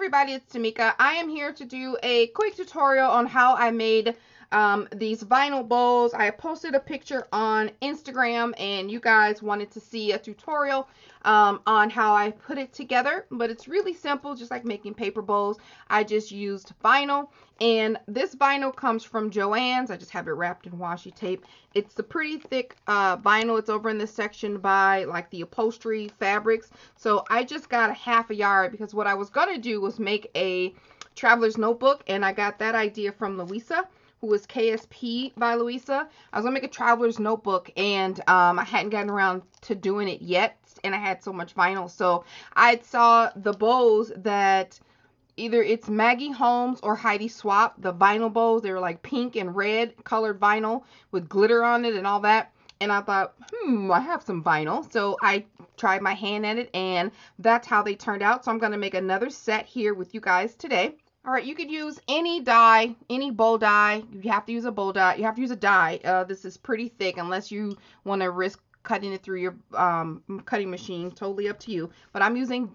everybody, it's TMIKA. I am here to do a quick tutorial on how I made these vinyl bowls. I posted a picture on Instagram and you guys wanted to see a tutorial on how I put it together, but it's really simple, just like making paper bowls. I just used vinyl, and this vinyl comes from Joann's. I just have it wrapped in washi tape. It's a pretty thick vinyl. It's over in this section by like the upholstery fabrics. So I just got a half a yard because what I was gonna do was make a traveler's notebook, and I got that idea from Louisa, who is KSP by Louisa. I was gonna make a traveler's notebook, and I hadn't gotten around to doing it yet, and I had so much vinyl. So I saw the bows that either it's Maggie Holmes or Heidi Swapp, the vinyl bows. They were like pink and red colored vinyl with glitter on it and all that. And I thought, I have some vinyl. So I tried my hand at it, and that's how they turned out. So I'm gonna make another set here with you guys today. All right, you could use any die, any bowl die. You have to use a bowl die. You have to use a die. This is pretty thick unless you want to risk cutting it through your cutting machine. Totally up to you. But I'm using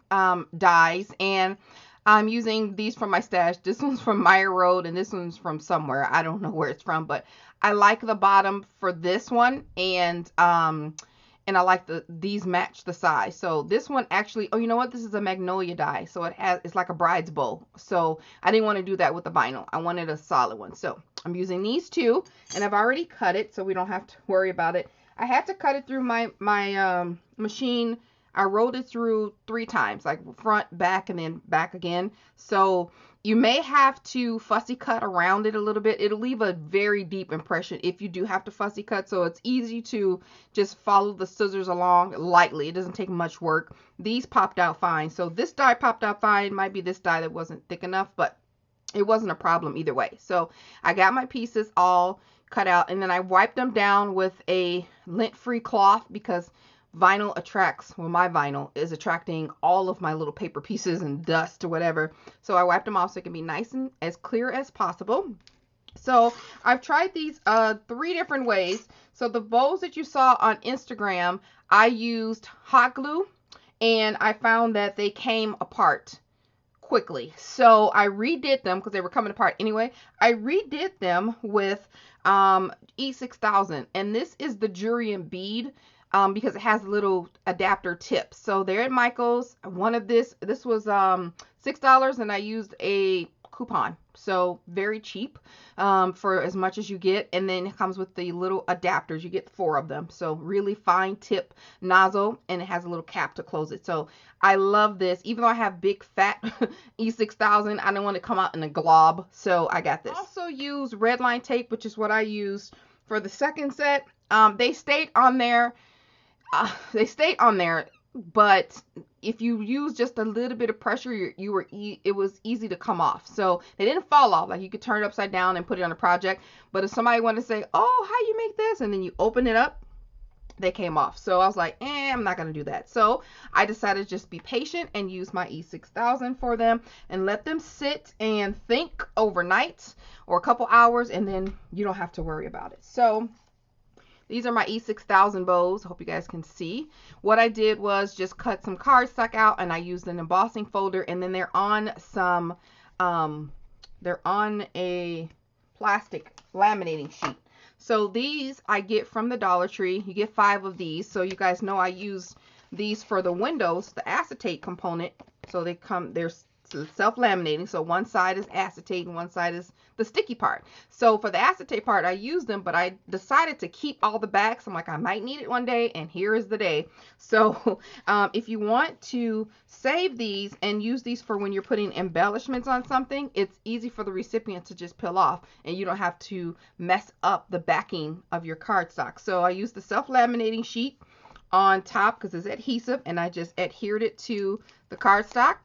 dies, and I'm using these from my stash. This one's from Meyer Road, and this one's from somewhere. I don't know where it's from, but I like the bottom for this one, and I like these match the size. So this one actually, oh, you know what? This is a magnolia die. So it's like a bride's bow. So I didn't want to do that with the vinyl. I wanted a solid one. So I'm using these two, and I've already cut it, so we don't have to worry about it. I had to cut it through my machine. I rolled it through 3 times, like front, back, and then back again. So you may have to fussy cut around it a little bit. It'll leave a very deep impression if you do have to fussy cut. So it's easy to just follow the scissors along lightly. It doesn't take much work. These popped out fine. So this die popped out fine. Might be this die that wasn't thick enough, but it wasn't a problem either way. So I got my pieces all cut out, and then I wiped them down with a lint-free cloth because vinyl attracts, well, my vinyl is attracting all of my little paper pieces and dust or whatever. So I wiped them off so it can be nice and as clear as possible. So I've tried these 3 different ways. So the bowls that you saw on Instagram, I used hot glue, and I found that they came apart quickly. So I redid them because they were coming apart anyway. I redid them with E6000, and this is the Jurian bead. Because it has little adapter tips. So they're at Michael's. One of this was $6, and I used a coupon. So very cheap for as much as you get. And then it comes with the little adapters. You get 4 of them. So really fine tip nozzle, and it has a little cap to close it. So I love this. Even though I have big fat E6000, I don't want to come out in a glob. So I got this. I also use red line tape, which is what I used for the second set. They stayed on there. But if you use just a little bit of pressure, it was easy to come off. So they didn't fall off. Like, you could turn it upside down and put it on a project. But if somebody wanted to say, oh, how you make this? And then you open it up, they came off. So I was like, I'm not going to do that. So I decided to just be patient and use my E6000 for them and let them sit and think overnight or a couple hours, and then you don't have to worry about it. So these are my E6000 bows. I hope you guys can see. What I did was just cut some cardstock out, and I used an embossing folder, and then they're on some, they're on a plastic laminating sheet. So these I get from the Dollar Tree. You get 5 of these. So you guys know I use these for the windows, the acetate component. So they're self-laminating. So one side is acetate and one side is the sticky part. So for the acetate part, I used them, but I decided to keep all the backs. I'm like, I might need it one day, and here is the day. So if you want to save these and use these for when you're putting embellishments on something, it's easy for the recipient to just peel off, and you don't have to mess up the backing of your cardstock. So I used the self-laminating sheet on top because it's adhesive, and I just adhered it to the cardstock.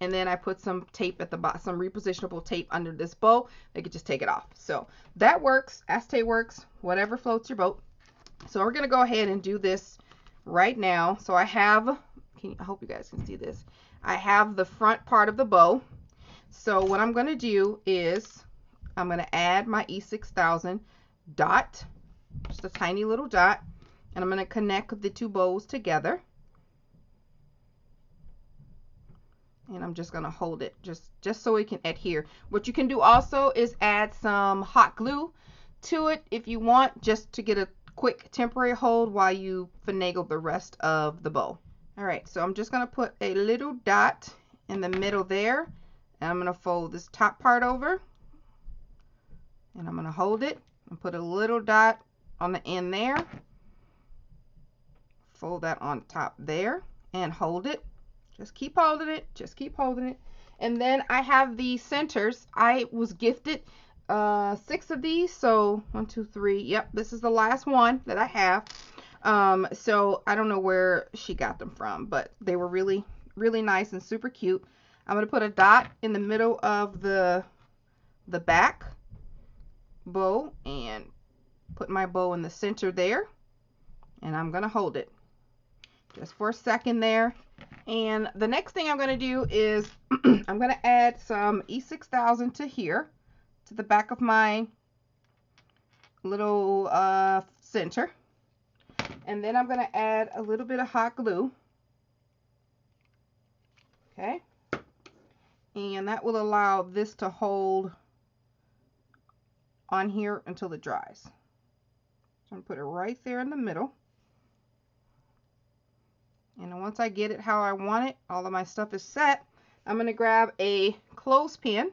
And then I put some tape at the bottom, some repositionable tape under this bow. They could just take it off. So that works. Acetate works. Whatever floats your boat. So we're going to go ahead and do this right now. So I have, I hope you guys can see this. I have the front part of the bow. So what I'm going to do is I'm going to add my E6000 dot, just a tiny little dot, and I'm going to connect the 2 bows together. And I'm just going to hold it just so it can adhere. What you can do also is add some hot glue to it if you want, just to get a quick temporary hold while you finagle the rest of the bow. All right, so I'm just going to put a little dot in the middle there, and I'm going to fold this top part over, and I'm going to hold it and put a little dot on the end there, fold that on top there, and hold it. Just keep holding it, just keep holding it. And then I have the centers. I was gifted 6 of these, so 1, 2, 3. Yep, this is the last one that I have. So I don't know where she got them from, but they were really, really nice and super cute. I'm going to put a dot in the middle of the back bow and put my bow in the center there, and I'm going to hold it just for a second there. And the next thing I'm going to do is I'm going to add some E6000 to here, to the back of my little center. And then I'm going to add a little bit of hot glue. Okay. And that will allow this to hold on here until it dries. So I'm going to put it right there in the middle. And once I get it how I want it, all of my stuff is set, I'm going to grab a clothespin,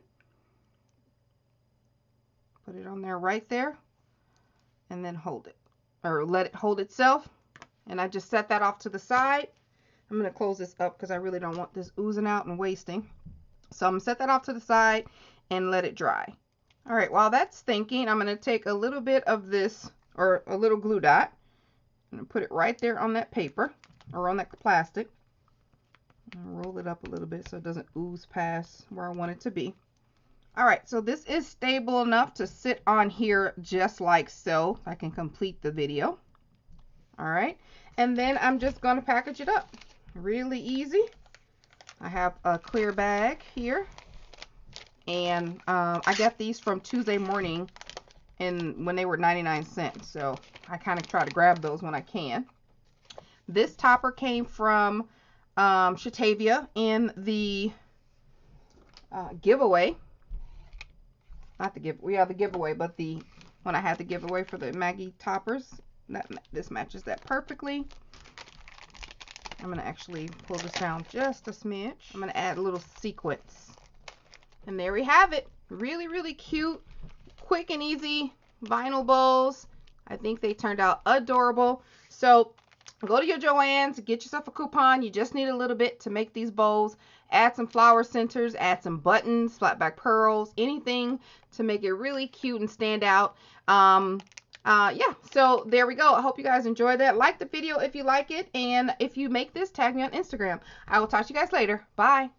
put it on there right there, and then hold it, or let it hold itself. And I just set that off to the side. I'm going to close this up because I really don't want this oozing out and wasting. So I'm going to set that off to the side and let it dry. All right, while that's thinking, I'm going to take a little bit of this, or a little glue dot, and put it right there on that paper, or on that plastic, and roll it up a little bit so it doesn't ooze past where I want it to be. All right, so this is stable enough to sit on here just like so. I can complete the video. All right, and then I'm just going to package it up. Really easy. I have a clear bag here, and I got these from Tuesday Morning, and when they were 99¢, so I kind of try to grab those when I can. This topper came from Shatavia in the giveaway. Not the give, we have the giveaway, but when I had the giveaway for the Maggie toppers, this matches that perfectly. I'm going to actually pull this down just a smidge. I'm going to add a little sequence. And there we have it. Really, really cute, quick and easy vinyl bows. I think they turned out adorable. So go to your Joann's, get yourself a coupon. You just need a little bit to make these bows. Add some flower centers, add some buttons, flat back pearls, anything to make it really cute and stand out. Yeah, so there we go. I hope you guys enjoyed that. Like the video if you like it, and if you make this, tag me on Instagram. I will talk to you guys later. Bye.